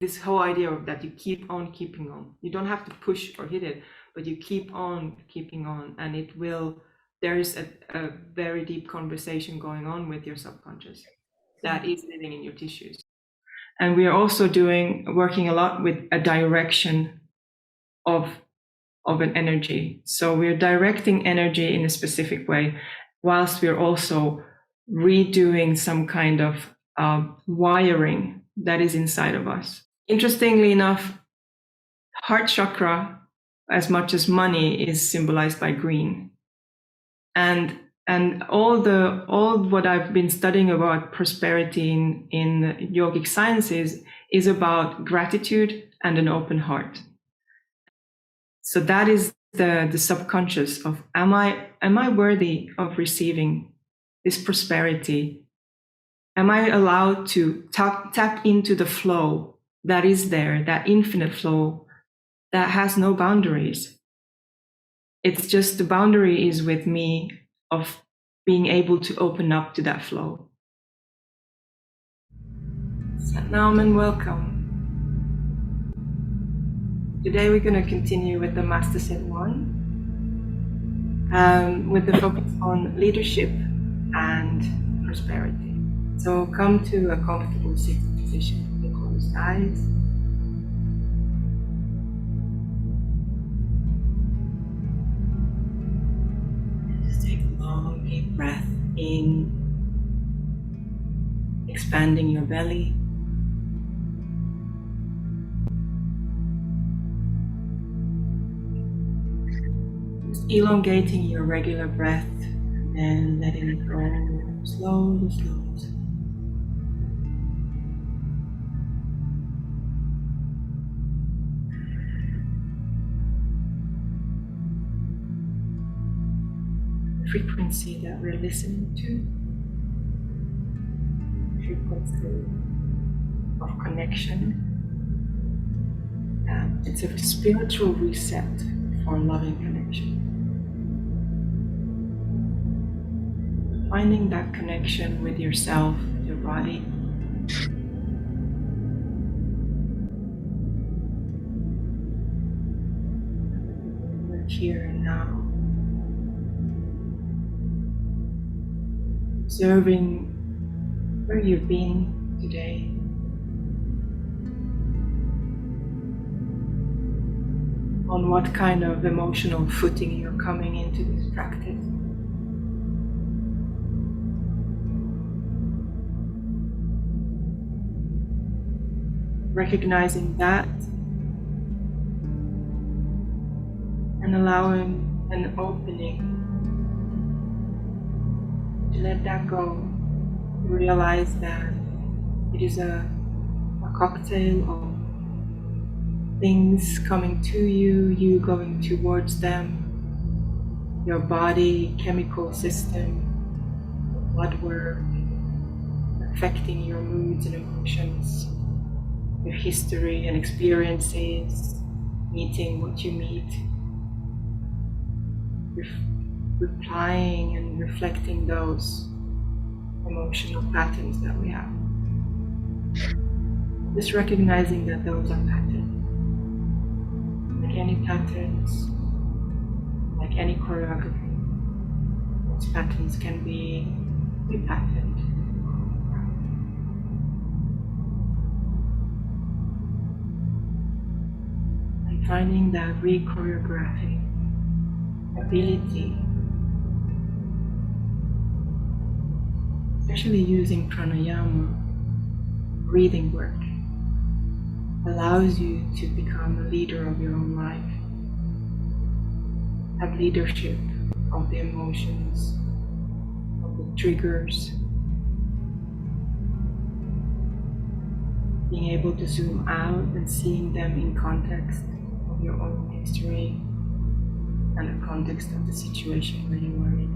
this whole idea of that you keep on keeping on. You don't have to push or hit it, but you keep on keeping on, and it will. There is a very deep conversation going on with your subconscious that is living in your tissues. And we are also working a lot with a direction of an energy. So we're directing energy in a specific way, whilst we're also redoing some kind of wiring that is inside of us. Interestingly enough, heart chakra, as much as money, is symbolized by green. And all what I've been studying about prosperity in yogic sciences is about gratitude and an open heart. So that is the subconscious of, am I worthy of receiving this prosperity? Am I allowed to tap into the flow that is there, that infinite flow that has no boundaries? It's just the boundary is with me of being able to open up to that flow. Satnam and welcome. Today we're going to continue with the Master Set 1, with the focus on leadership and prosperity. So come to a comfortable sitting position with closed eyes. Just take a long deep breath in, expanding your belly. Elongating your regular breath and then letting it go slowly, slowly. The frequency that we're listening to, frequency of connection. It's a spiritual reset for loving connection. Finding that connection with yourself, your body. We're here and now. Observing where you've been today. On what kind of emotional footing you're coming into this practice. Recognizing that and allowing an opening to let that go. Realize that it is a cocktail of things coming to you, you going towards them, your body, chemical system, blood work, affecting your moods and emotions, your history and experiences, meeting what you meet, replying and reflecting those emotional patterns that we have. Just recognizing that those are patterns. Like any patterns, like any choreography, those patterns can be repatterned. And finding that re-choreographing ability, especially using pranayama, breathing work, allows you to become a leader of your own life, have leadership of the emotions, of the triggers, being able to zoom out and seeing them in context of your own history and the context of the situation where you are in.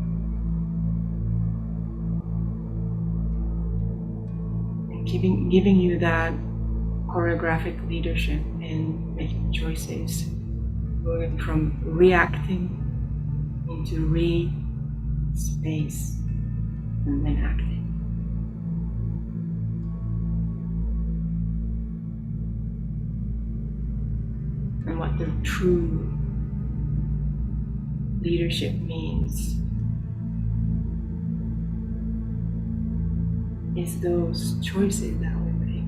And giving you that choreographic leadership in making choices, moving from reacting into space, and then acting. And what the true leadership means is those choices that we make.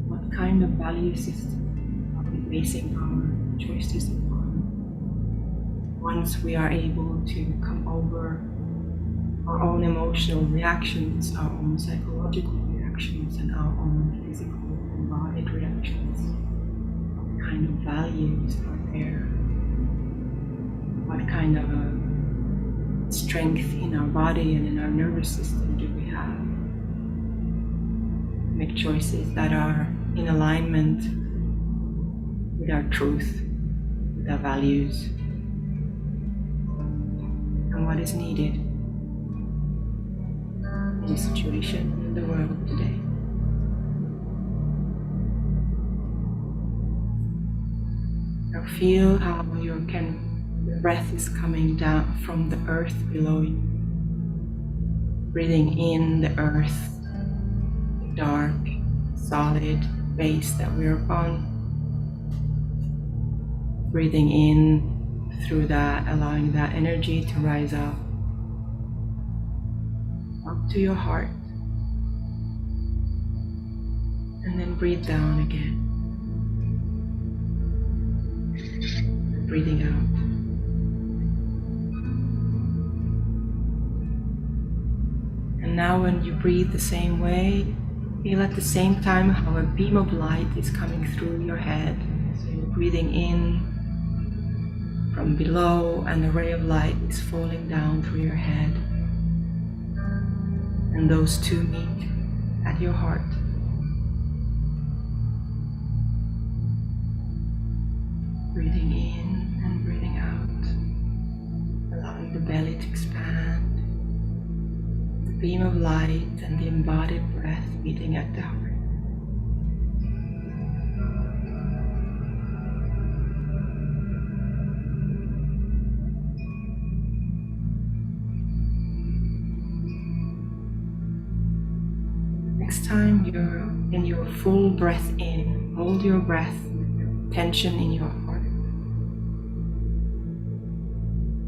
What kind of value system are we basing our choices upon? Once we are able to come over our own emotional reactions, our own psychological reactions, and our own physical embodied reactions, what kind of values are there? What kind of a strength in our body and in our nervous system do we have? Make choices that are in alignment with our truth, with our values, and what is needed in the situation in the world today. Now feel how the breath is coming down from the earth below you, breathing in the earth, the dark, solid base that we are on. Breathing in through that, allowing that energy to rise up to your heart, and then breathe down again, breathing out. And now when you breathe the same way, feel at the same time how a beam of light is coming through your head. So you're breathing in from below, and a ray of light is falling down through your head. And those two meet at your heart. Breathing in and breathing out, allowing the belly to expand, the beam of light and the embodied breath meeting at the heart. Next time you're in your full breath in, hold your breath, tension in your heart.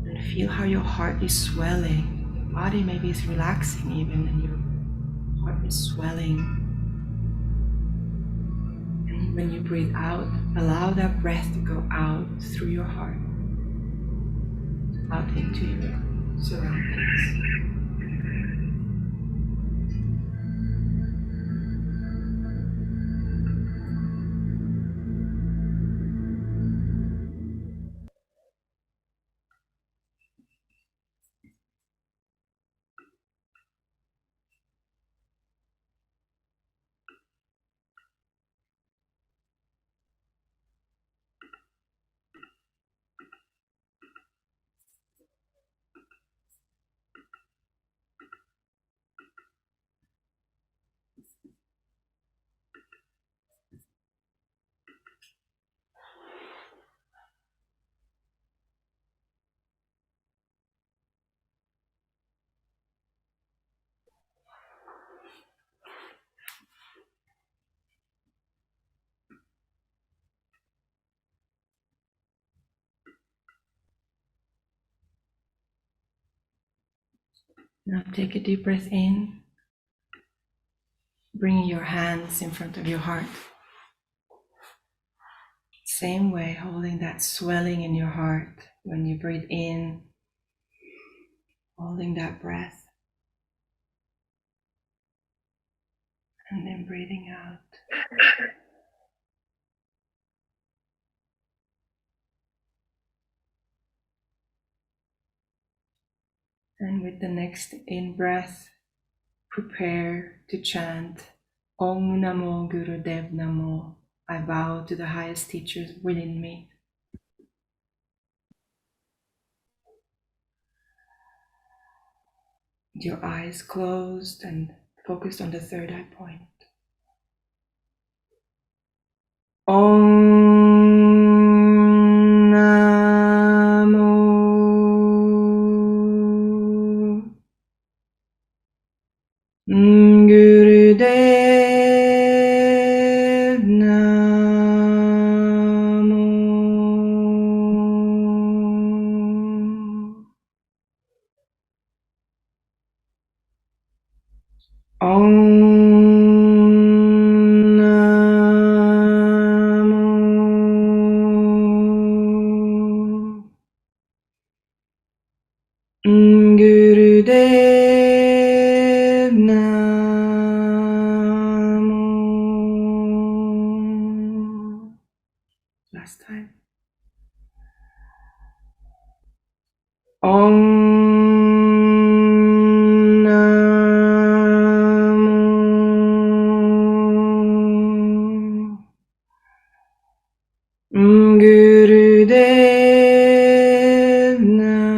And feel how your heart is swelling. Your body maybe is relaxing even, and your heart is swelling. And when you breathe out, allow that breath to go out through your heart, out into your surroundings. Now take a deep breath in, bringing your hands in front of your heart. Same way, holding that swelling in your heart when you breathe in, holding that breath, and then breathing out. And with the next in-breath, prepare to chant Om Namo Guru Dev Namo. I bow to the highest teachers within me. With your eyes closed and focused on the third eye point. Om Namo Guru Dev Om Namo Gurudev Namo. Last time. Om Namo Gurudev Namo.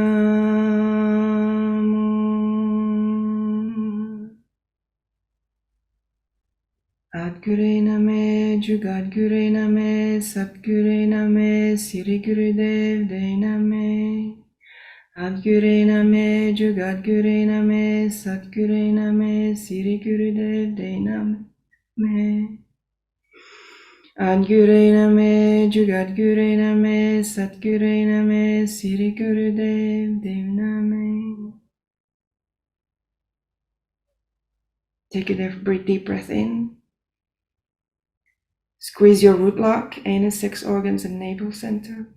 Adgure Name, Jugadgure Name, Satgure Name, Siri Gurudev De Name. Adgure Name, Jugadgure Name, Satgure Name, Siri Gurudev De Name. Adgure Name, Jugadgure Name, Satgure Name, Siri Gurudev De Name. Take a deep breath in. Squeeze your root lock, anus, sex organs, and navel center.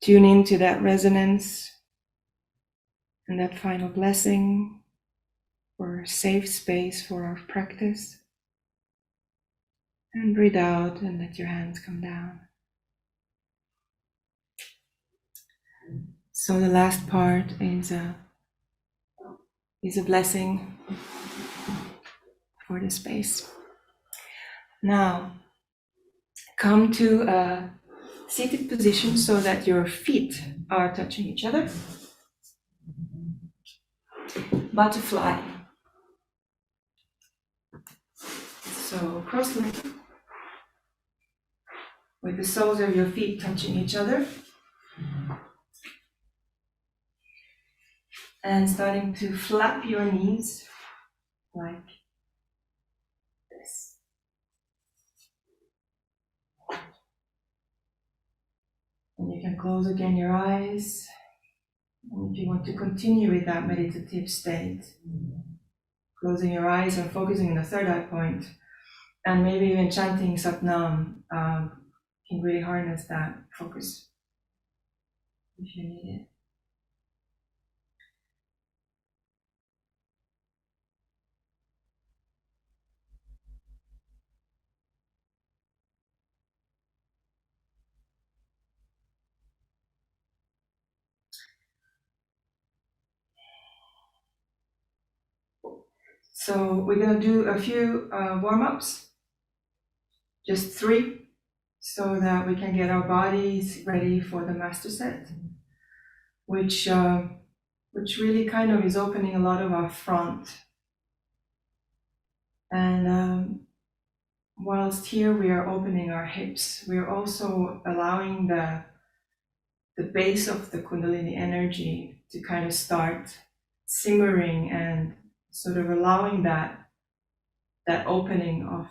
Tune into that resonance and that final blessing for a safe space for our practice. And breathe out and let your hands come down. So the last part is a blessing for the space. Now, come to a seated position so that your feet are touching each other. Butterfly. So cross-legged, with the soles of your feet touching each other. And starting to flap your knees like this. And you can close again your eyes. And if you want to continue with that meditative state, closing your eyes and focusing on the third eye point, and maybe even chanting Satnam can really harness that focus if you need it. So we're going to do a few warm-ups, just 3, so that we can get our bodies ready for the master set, which really kind of is opening a lot of our front. And whilst here we are opening our hips, we are also allowing the base of the Kundalini energy to kind of start simmering and sort of allowing that opening of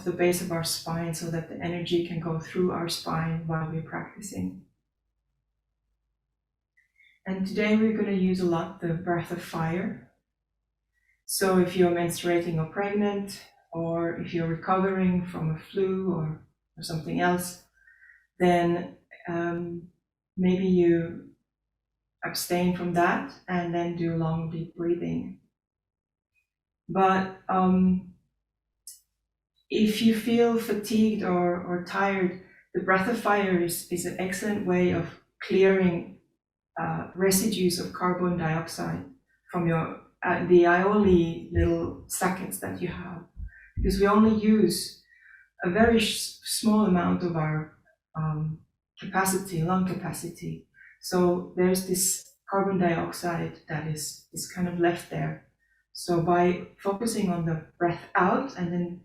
the base of our spine so that the energy can go through our spine while we're practicing. And today we're going to use a lot the breath of fire. So if you're menstruating or pregnant, or if you're recovering from a flu or something else, then maybe you abstain from that and then do long deep breathing. But if you feel fatigued or tired, the breath of fire is an excellent way of clearing residues of carbon dioxide from your the aioli little sackets that you have, because we only use a very small amount of our capacity, lung capacity. So there's this carbon dioxide that is kind of left there. So by focusing on the breath out and then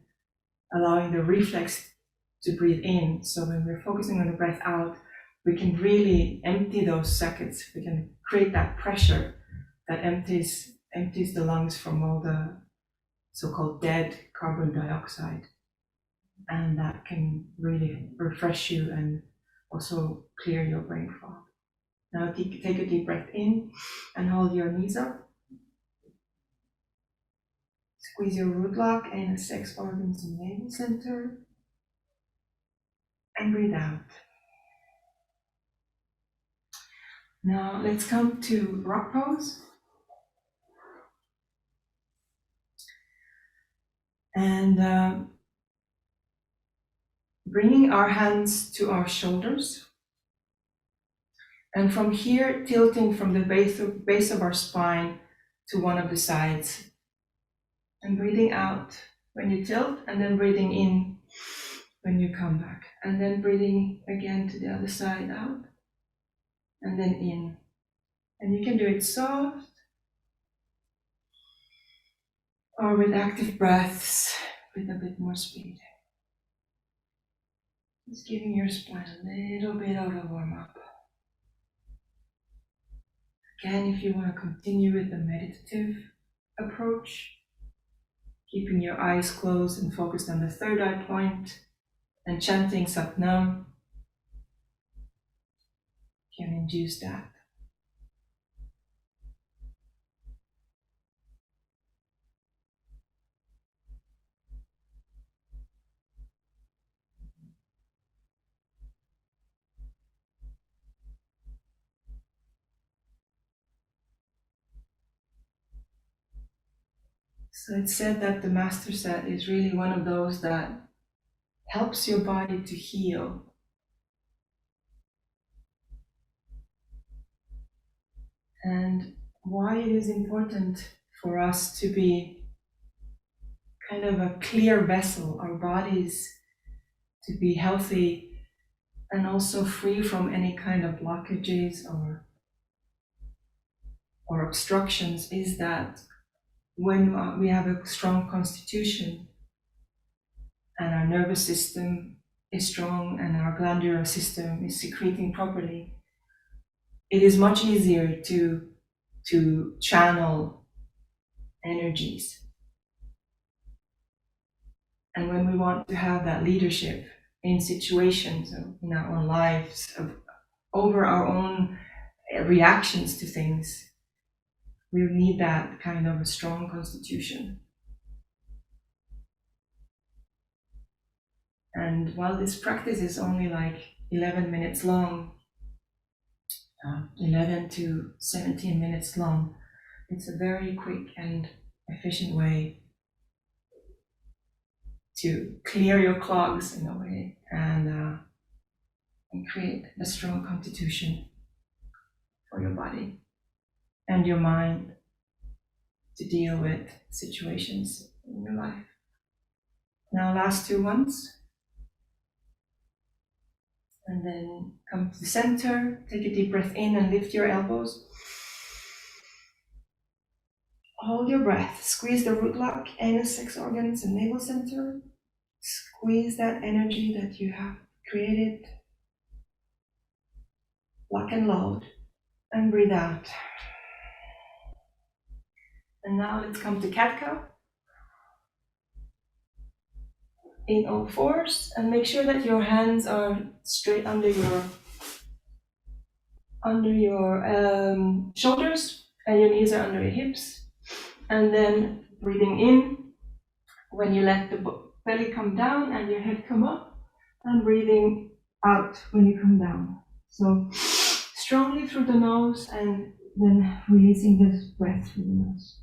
allowing the reflex to breathe in, so when we're focusing on the breath out, we can really empty those sackets. We can create that pressure that empties the lungs from all the so-called dead carbon dioxide. And that can really refresh you and also clear your brain fog. Now take a deep breath in and hold your knees up. Squeeze your root lock, anus, sex organs, and navel center. And breathe out. Now let's come to rock pose. And bringing our hands to our shoulders. And from here, tilting from the base of our spine to one of the sides. And breathing out when you tilt, and then breathing in when you come back. And then breathing again to the other side out, and then in. And you can do it soft, or with active breaths, with a bit more speed. Just giving your spine a little bit of a warm-up. Again, if you want to continue with the meditative approach, keeping your eyes closed and focused on the third eye point and chanting Satnam, you can induce that. So it's said that the master set is really one of those that helps your body to heal. And why it is important for us to be kind of a clear vessel, our bodies to be healthy and also free from any kind of blockages or obstructions, is that when we have a strong constitution and our nervous system is strong and our glandular system is secreting properly, it is much easier to channel energies. And when we want to have that leadership in situations in our own lives, over our own reactions to things, we need that kind of a strong constitution. And while this practice is only like 11 minutes long, 11 to 17 minutes long, it's a very quick and efficient way to clear your clogs in a way and create a strong constitution for your body and your mind to deal with situations in your life. Now, last two ones. And then come to the center, take a deep breath in and lift your elbows. Hold your breath, squeeze the root lock, anus, sex organs, and navel center. Squeeze that energy that you have created. Lock and load, and breathe out. And now let's come to cat cow. In all fours, and make sure that your hands are straight under your shoulders, and your knees are under your hips. And then breathing in when you let the belly come down and your head come up, and breathing out when you come down. So strongly through the nose and then releasing this breath through the nose.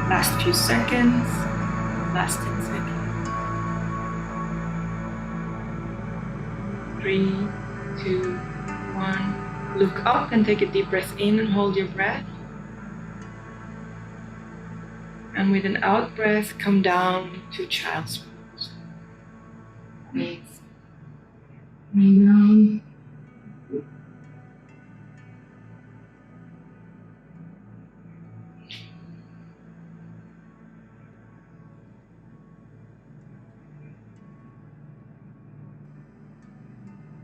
Last few seconds. Last 10 seconds. 3, 2, 1. Look up and take a deep breath in and hold your breath. And with an out breath, come down to child's pose. Knees down.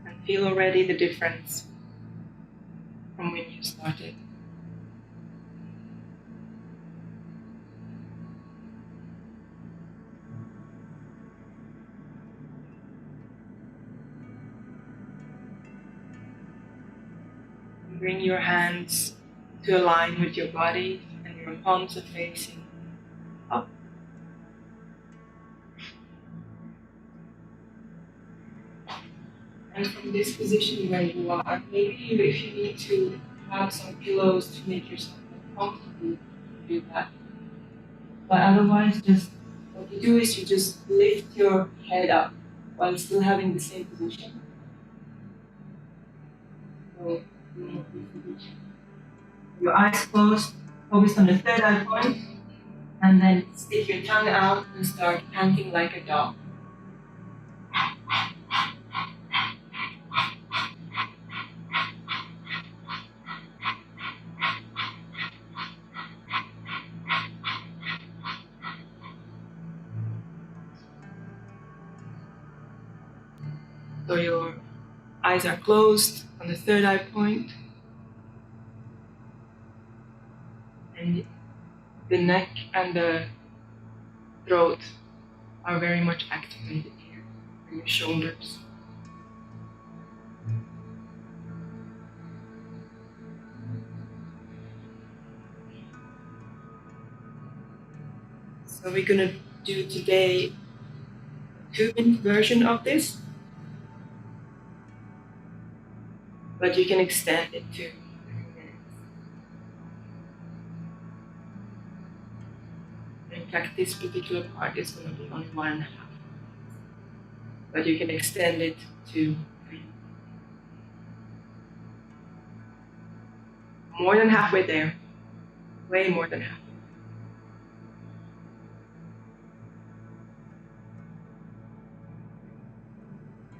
And feel already the difference from when you started. Bring your hands to align with your body and your palms are facing up. And from this position where you are, maybe if you need to have some pillows to make yourself more comfortable, do that. But otherwise, just what you do is you just lift your head up while still having the same position. So, your eyes closed, focus on the third eye point, and then stick your tongue out and start panting like a dog. So your eyes are closed on the third eye point, and the neck and the throat are very much activated here, and your shoulders. So we're gonna do today a 2-minute version of this, but you can extend it to 3 minutes. In fact, this particular part is going to be only 1.5 minutes, but you can extend it to 3. More than halfway there, way more than halfway.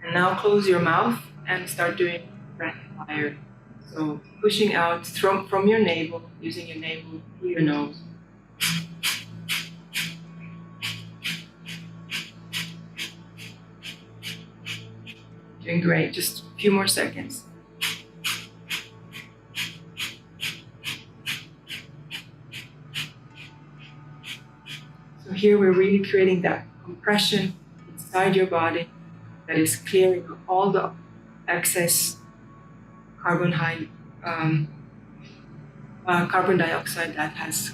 And now close your mouth and start doing breath fire. So pushing out from your navel, using your navel through your nose. Doing great, just a few more seconds. So here we're really creating that compression inside your body that is clearing all the excess carbon dioxide that has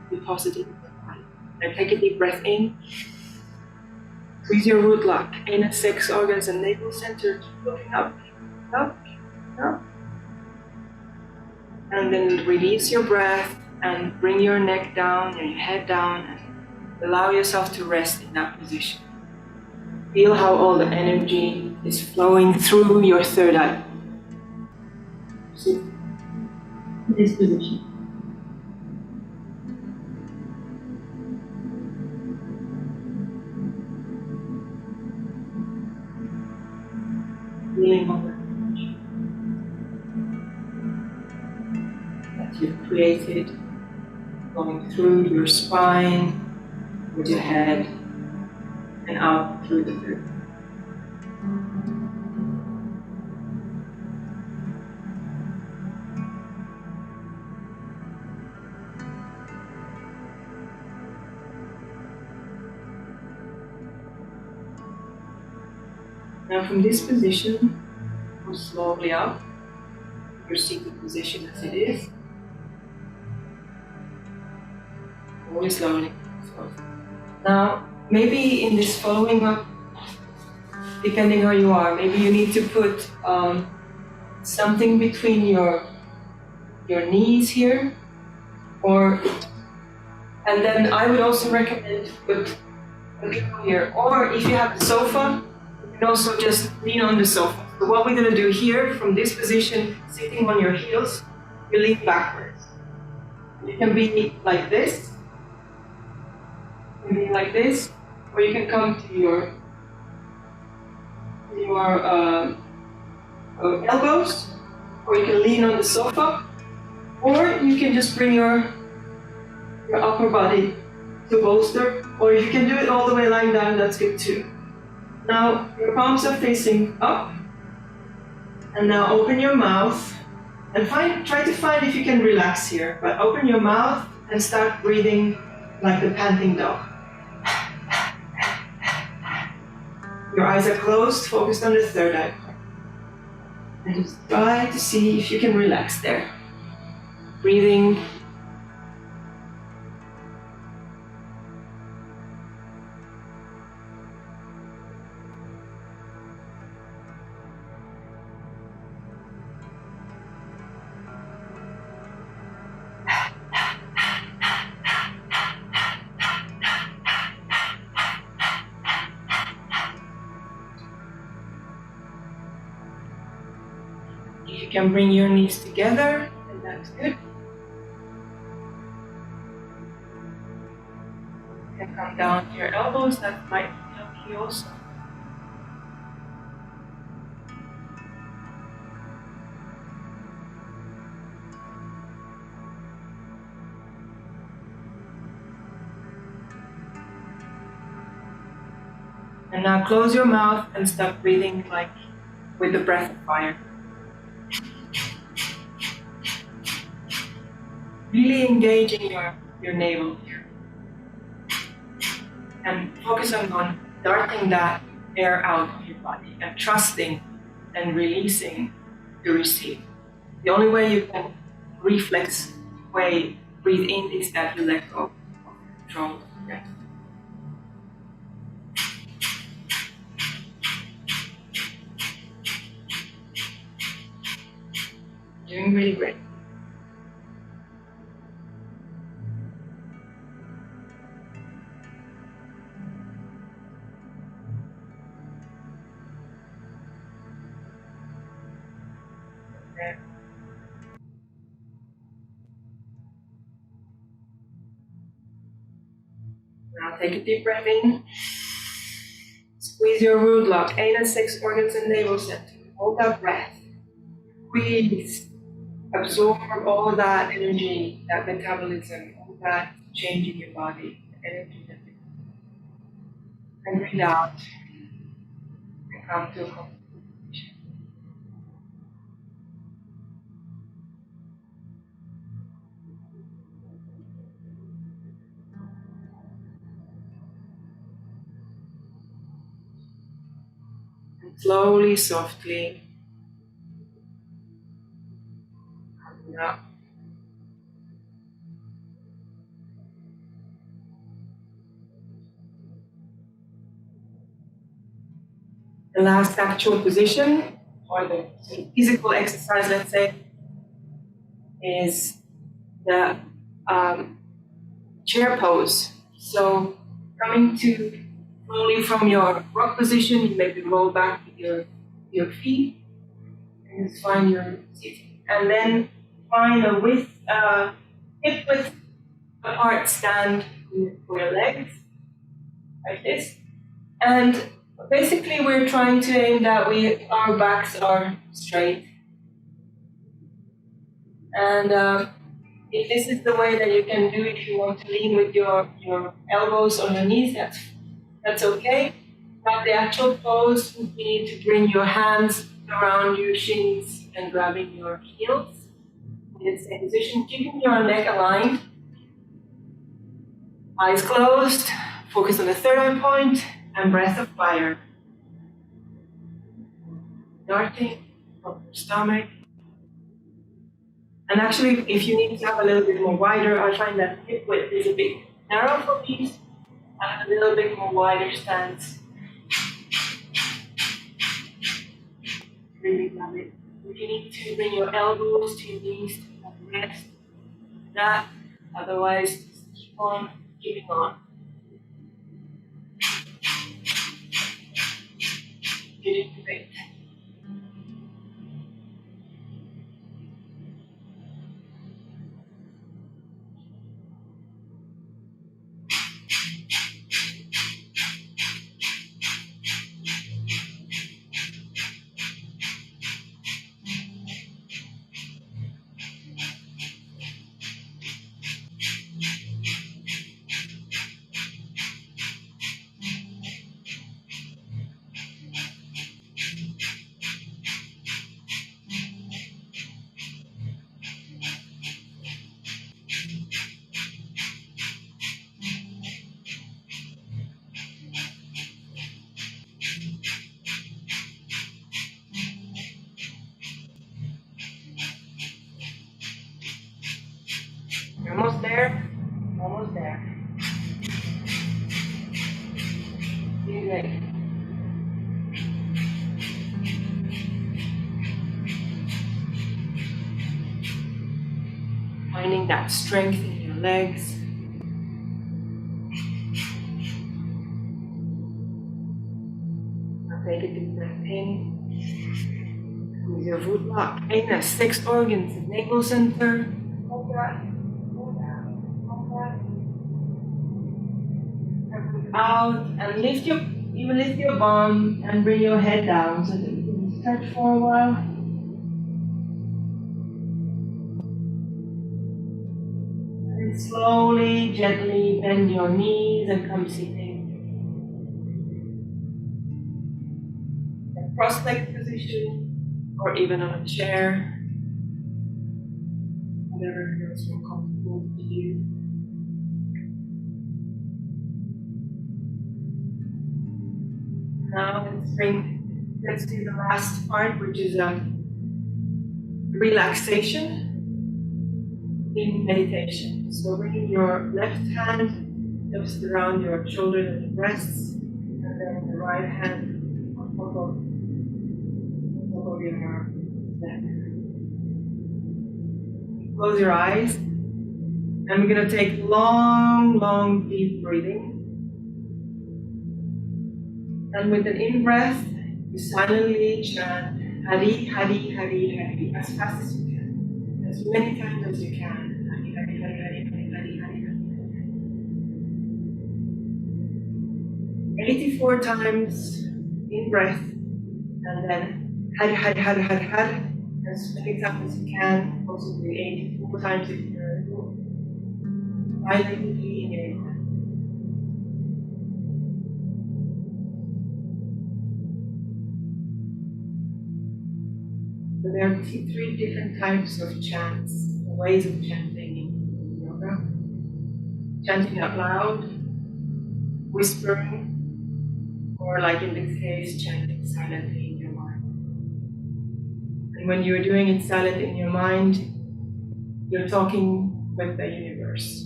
deposited in the body. And take a deep breath in. Squeeze your root lock, anus, sex organs, and navel center, looking up, up, up. And then release your breath and bring your neck down and your head down and allow yourself to rest in that position. Feel how all the energy is flowing through your third eye. Sit in this position. Feeling all the energy that you've created, going through your spine, with your head, and out through the third. Now from this position, go slowly up, your seated position as it is. Always slowly. Now, maybe in this following up, depending how you are, maybe you need to put something between your knees here, or And then I would also recommend to put a pillow here. Or if you have the sofa, you can also just lean on the sofa. So what we're going to do here, from this position, sitting on your heels, you lean backwards. You can be like this, you can be like this, or you can come to your elbows, or you can lean on the sofa, or you can just bring your upper body to bolster, or if you can do it all the way lying down, that's good too. Now your palms are facing up, and now open your mouth and try to find if you can relax here, but open your mouth and start breathing like the panting dog. Your eyes are closed, focused on the third eye. And just try to see if you can relax there. Breathing. If you can bring your knees together, then that's good. You can come down to your elbows, that might help you also. And now close your mouth and start breathing like with the breath of fire. Really engaging your navel here. And focus on darting that air out of your body and trusting and releasing to receive. The only way you can reflex way breathe in is that you let go of control of the breath. Doing really great. Now take a deep breath in. Squeeze your root lock, 8 and 6 organs and navel center. Hold that breath. Breathe. Absorb all that energy, that metabolism, all that change in your body, the energy that you and breathe out and come to a complete position. And slowly, softly, coming up. The last actual position, or the physical exercise, let's say, is the chair pose. So coming to slowly from your rock position, you maybe roll back with your feet and just find your seat. And then find a hip width apart stand for your legs, like this. And basically we're trying to aim that our backs are straight. And if this is the way that you can do it, if you want to lean with your elbows on your knees, that's okay. But the actual pose, you need to bring your hands around your shins and grabbing your heels in the same position, keeping your neck aligned. Eyes closed, focus on the third eye point, and breath of fire. Darting from your stomach. And actually, if you need to have a little bit more wider, I find that hip width is a bit narrow for me. I have a little bit more wider stance. Really love it. If you need to bring your elbows to your knees to rest, that. Otherwise, just keep on keeping on. You did great. You're almost there. Almost there. You did great. Finding that strength in your legs. Now take a deep breath in. With your foot locked in the 6 organs, the navel center. Hold that. Hold that. Hold that. And breathe out and lift your bum and bring your head down so that you can stretch for a while. And slowly, gently bend your knees and come sitting. A cross-legged position or even on a chair. Whatever feels more comfortable to you. Now let's do the last part, which is a relaxation in meditation. So bringing your left hand just around your shoulders and breasts, and then the right hand on top of your neck. Close your eyes, and we're going to take long, deep breathing. And with an in-breath, you silently chant Hari, Hari, Hari, Hari, as fast as you can, as many times as you can. Hari, Hari, Hari, Hari, Hari, Hari, Hari, Hari. 84 times in-breath, and then Hari, Hari, Hari, Hari, Hari, as many times as you can, possibly 84 times if you're able. Silently in your breath. So there are 3 different types of chants, ways of chanting in yoga. Chanting out loud, whispering, or like in this case, chanting silently in your mind. And when you're doing it silent in your mind, you're talking with the universe.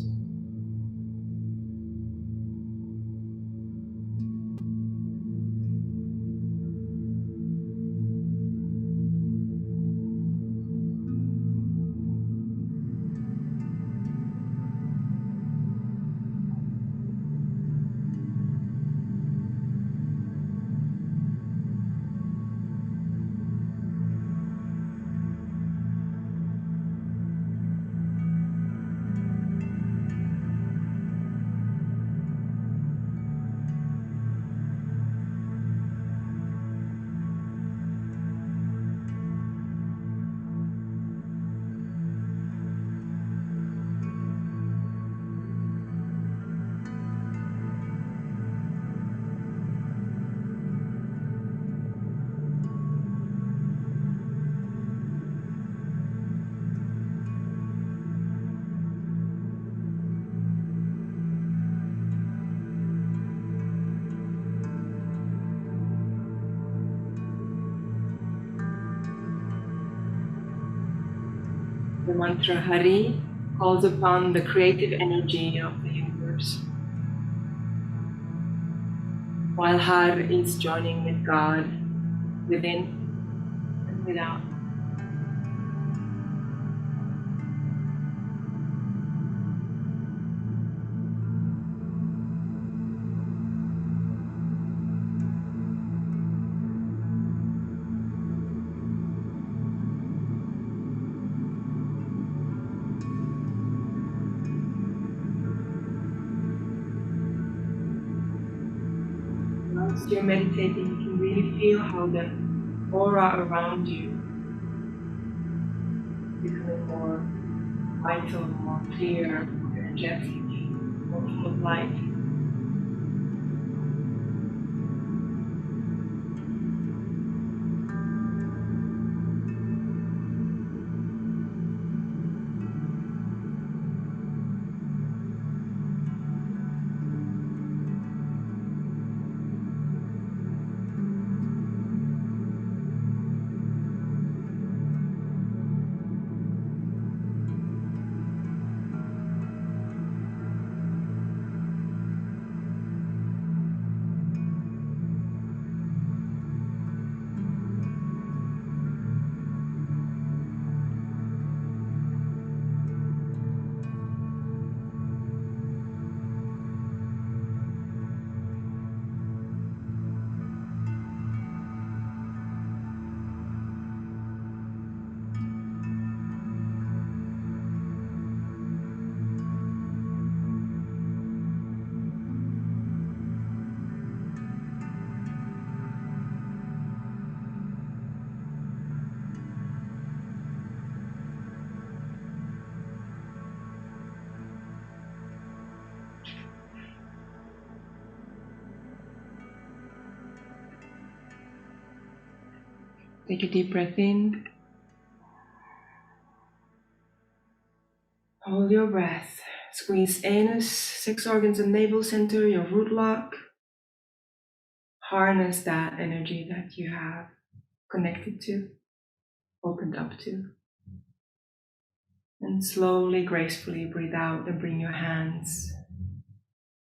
The mantra Hari calls upon the creative energy of the universe, while Har is joining with God within and without. As you're meditating, you can really feel how the aura around you is becoming more vital, more clear, more energetic, more full of light. Take a deep breath in. Hold your breath. Squeeze anus, 6 organs and navel center, your root lock. Harness that energy that you have connected to, opened up to. And slowly, gracefully breathe out and bring your hands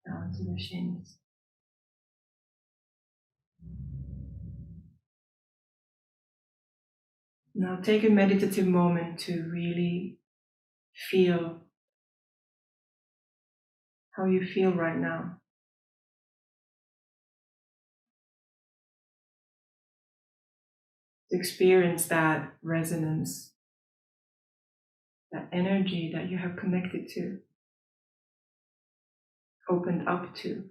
down to the shins. Now take a meditative moment to really feel how you feel right now. To experience that resonance, that energy that you have connected to, opened up to.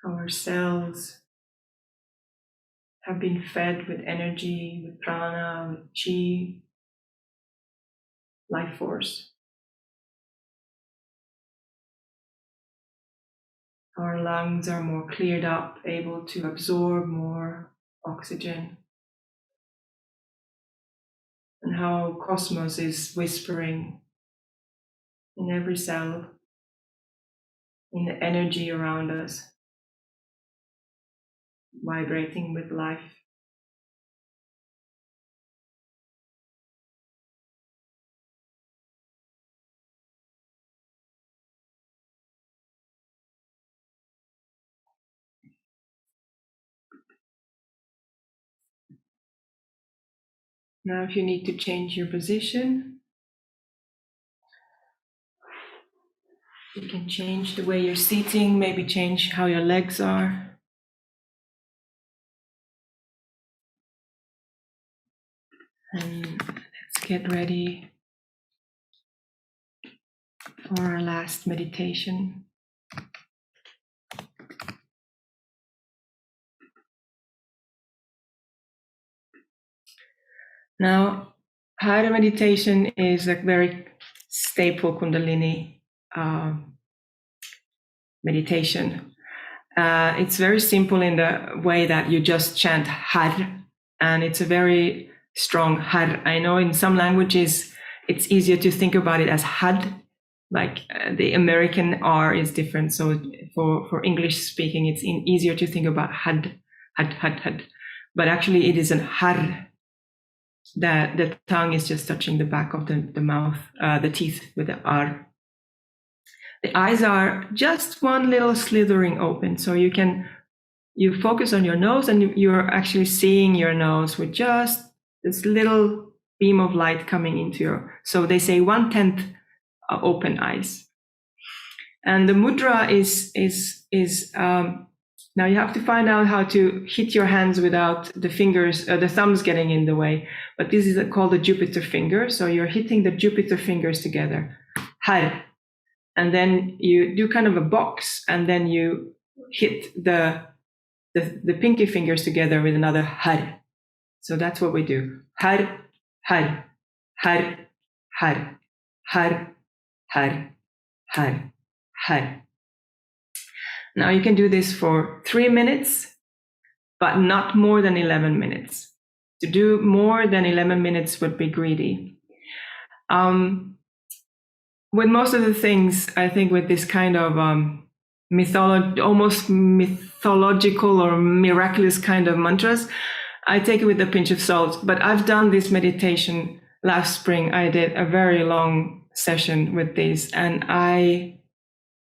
Our cells have been fed with energy, with prana, with chi, life force. Our lungs are more cleared up, able to absorb more oxygen. And how cosmos is whispering in every cell, in the energy around us, vibrating with life. Now, if you need to change your position, you can change the way you're sitting, maybe change how your legs are. And let's get ready for our last meditation. Now, Hatha meditation is a very staple Kundalini meditation. It's very simple in the way that you just chant Har, and it's a very strong Har. I know in some languages it's easier to think about it as Had, like the American R is different. So for English speaking, it's easier to think about Had. But actually it is an Har. That the tongue is just touching the back of the mouth, the teeth with the R. The eyes are just one little slithering open, so you focus on your nose and you're actually seeing your nose with just this little beam of light coming into your, so they say 1/10 open eyes. And the mudra is now you have to find out how to hit your hands without the fingers, the thumbs getting in the way. But this is called the Jupiter finger. So you're hitting the Jupiter fingers together. Har. and then you do kind of a box, and then you hit the pinky fingers together with another har. So that's what we do. Har, har, har, har, har, har, har, har. Now you can do this for 3 minutes, but not more than 11 minutes. To do more than 11 minutes would be greedy. With most of the things, I think with this kind of almost mythological or miraculous kind of mantras, I take it with a pinch of salt. But I've done this meditation last spring. I did a very long session with these, and I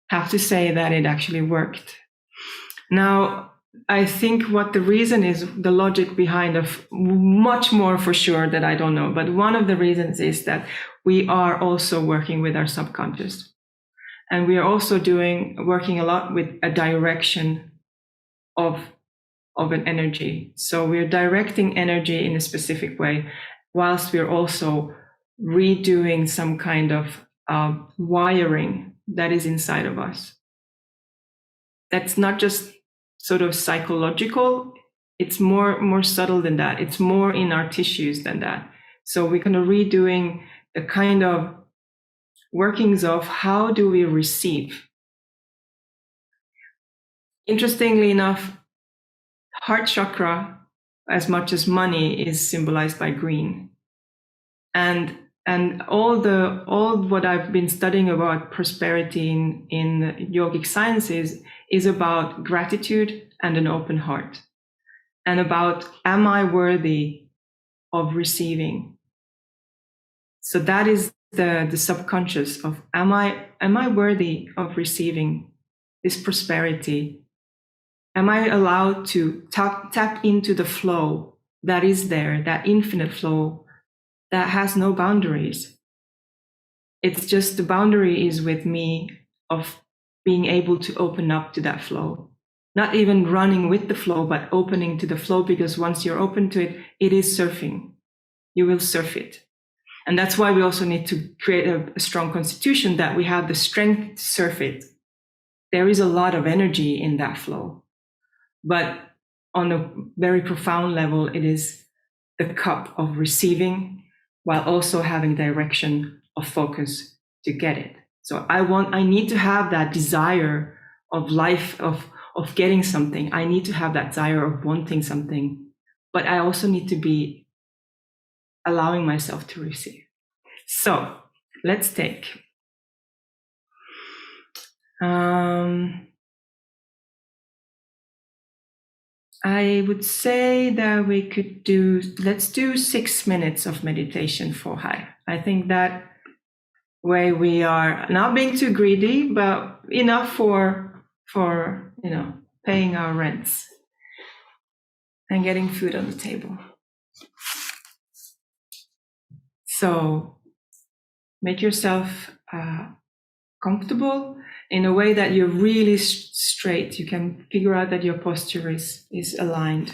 have to say that it actually worked. Now, I think what the reason is, the logic behind of much more for sure that I don't know, but one of the reasons is that we are also working with our subconscious. And we are also working a lot with a direction of an energy. So we're directing energy in a specific way, whilst we're also redoing some kind of wiring that is inside of us. That's not just sort of psychological, it's more subtle than that. It's more in our tissues than that. So we're kind of redoing the kind of workings of how do we receive. Interestingly enough, heart chakra, as much as money, is symbolized by green. And all what I've been studying about prosperity in yogic sciences is about gratitude and an open heart, and about, am I worthy of receiving? So that is the subconscious of, am I worthy of receiving this prosperity? Am I allowed to tap into the flow that is there, that infinite flow that has no boundaries? It's just the boundary is with me of being able to open up to that flow. Not even running with the flow, but opening to the flow, because once you're open to it, it is surfing. You will surf it. And that's why we also need to create a strong constitution, that we have the strength to surf it. There is a lot of energy in that flow. But on a very profound level, it is the cup of receiving while also having direction of focus to get it. So I need to have that desire of life, of getting something. I need to have that desire of wanting something, but I also need to be allowing myself to receive. So let's take, I would say that we could let's do 6 minutes of meditation for Hai. I think that way we are not being too greedy, but enough for paying our rents and getting food on the table. So make yourself comfortable in a way that you're really straight. You can figure out that your posture is aligned.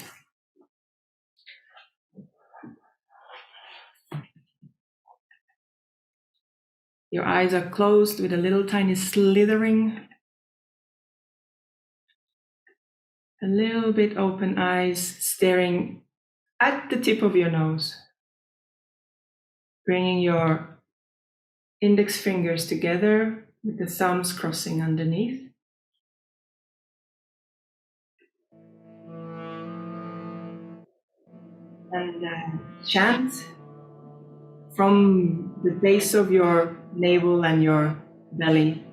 Your eyes are closed with a little tiny slithering. A little bit open eyes, staring at the tip of your nose. Bringing your index fingers together with the thumbs crossing underneath. And chant from the base of your navel and your belly.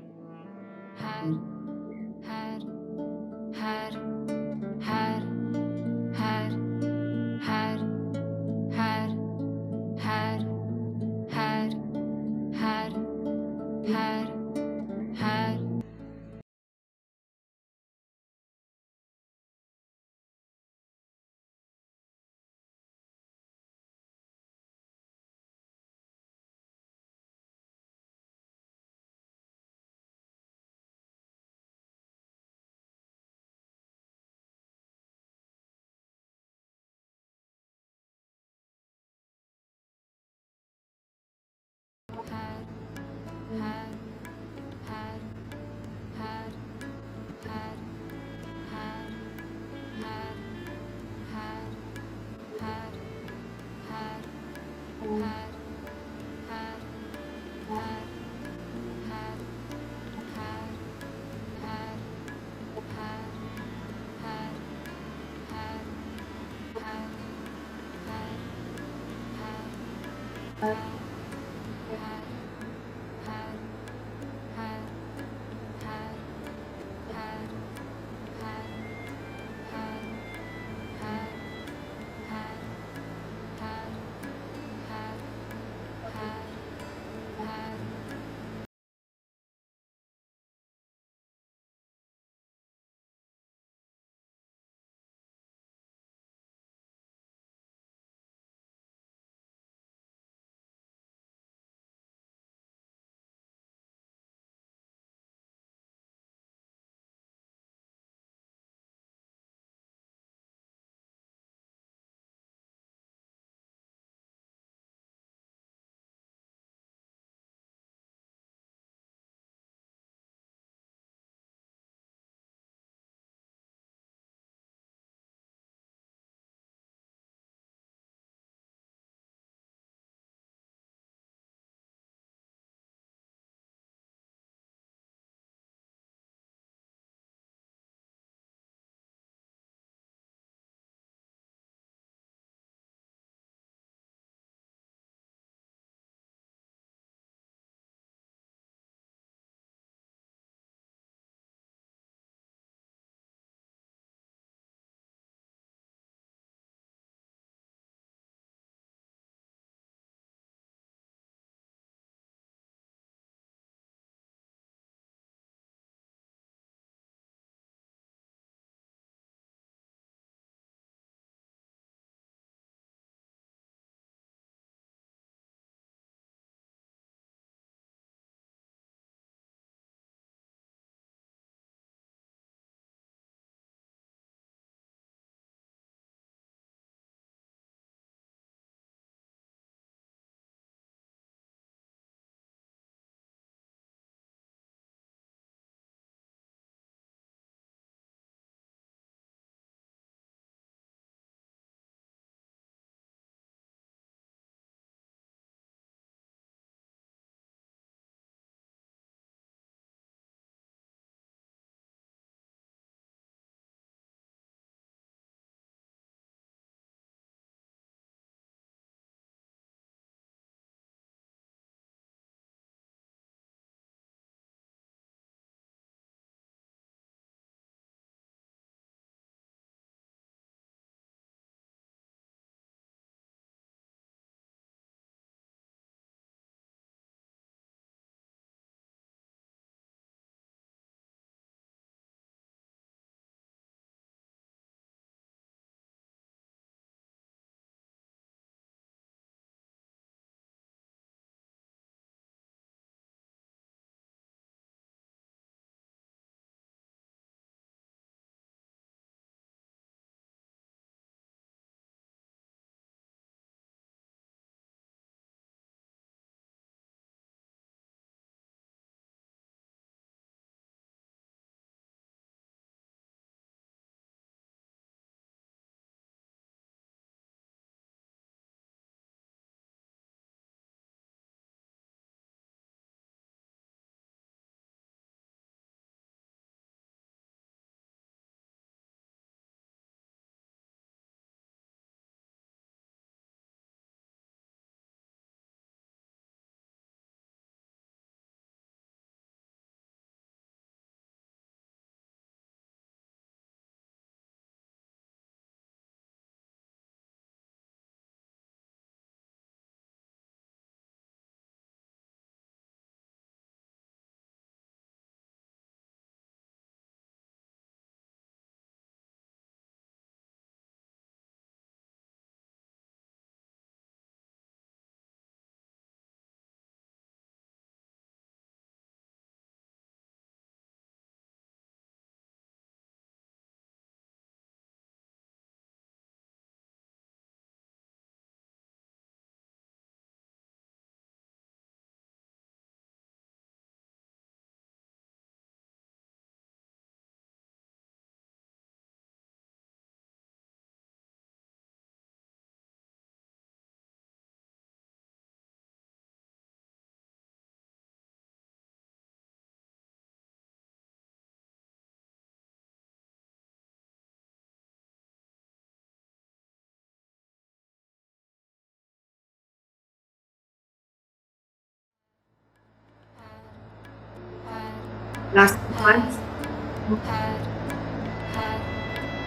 Last sequence.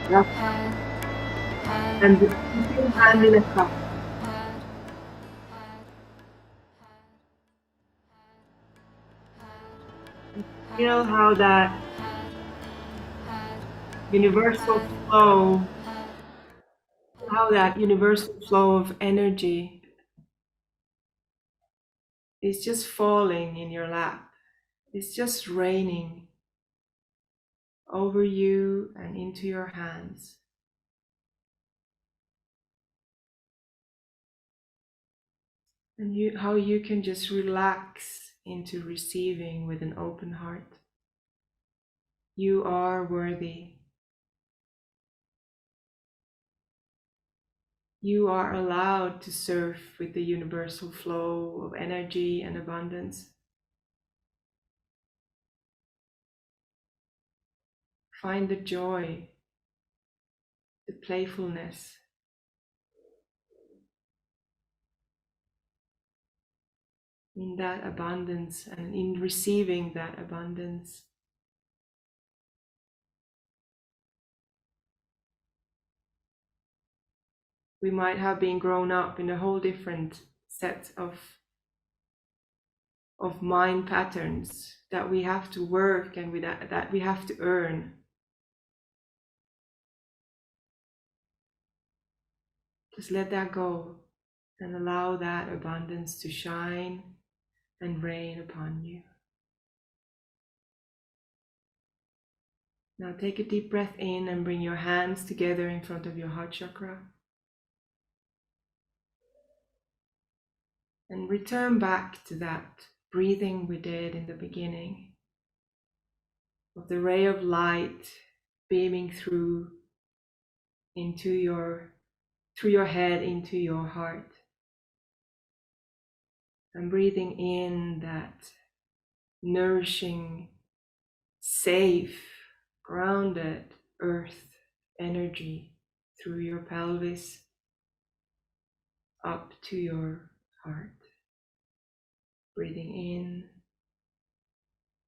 Last, and the same hand in a cup. Feel universal flow, how that universal flow of energy is just falling in your lap. It's just raining over you and into your hands. And how you can just relax into receiving with an open heart. You are worthy. You are allowed to surf with the universal flow of energy and abundance. Find the joy, the playfulness in that abundance and in receiving that abundance. We might have been grown up in a whole different set of mind patterns that we have to work and that we have to earn. Just let that go and allow that abundance to shine and rain upon you. Now take a deep breath in and bring your hands together in front of your heart chakra. And return back to that breathing we did in the beginning of the ray of light beaming through your head into your heart. And breathing in that nourishing, safe, grounded earth energy through your pelvis up to your heart. Breathing in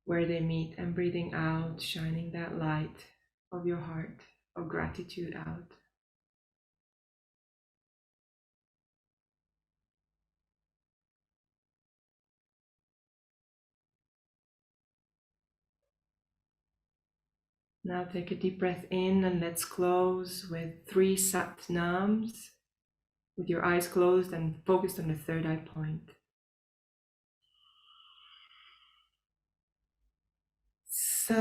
where they meet and breathing out, shining that light of your heart of gratitude out. Now take a deep breath in and let's close with 3 Sat Nams with your eyes closed and focused on the third eye point. Sat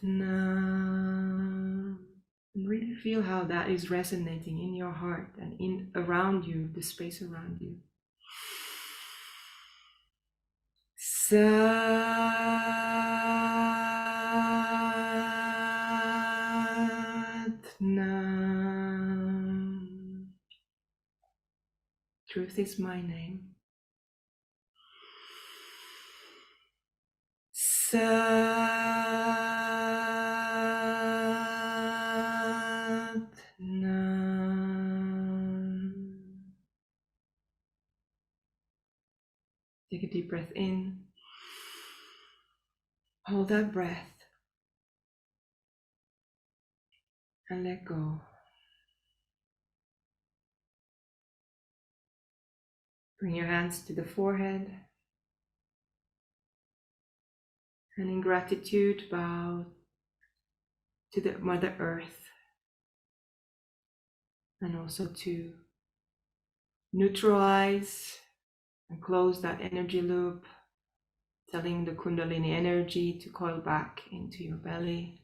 Nam. And really feel how that is resonating in your heart and in around you, the space around you. Sat Nam. Truth is my name. Sat Nam. Take a deep breath in. Hold that breath and let go. Bring your hands to the forehead and in gratitude bow to the Mother Earth and also to neutralize and close that energy loop, telling the Kundalini energy to coil back into your belly.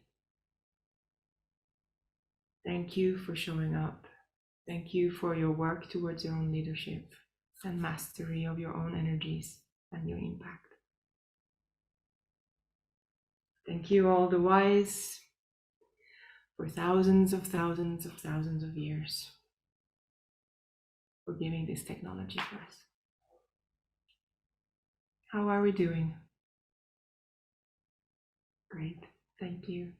Thank you for showing up. Thank you for your work towards your own leadership and mastery of your own energies and your impact. Thank you, all the wise, for thousands of years for giving this technology to us. How are we doing? Great. Thank you.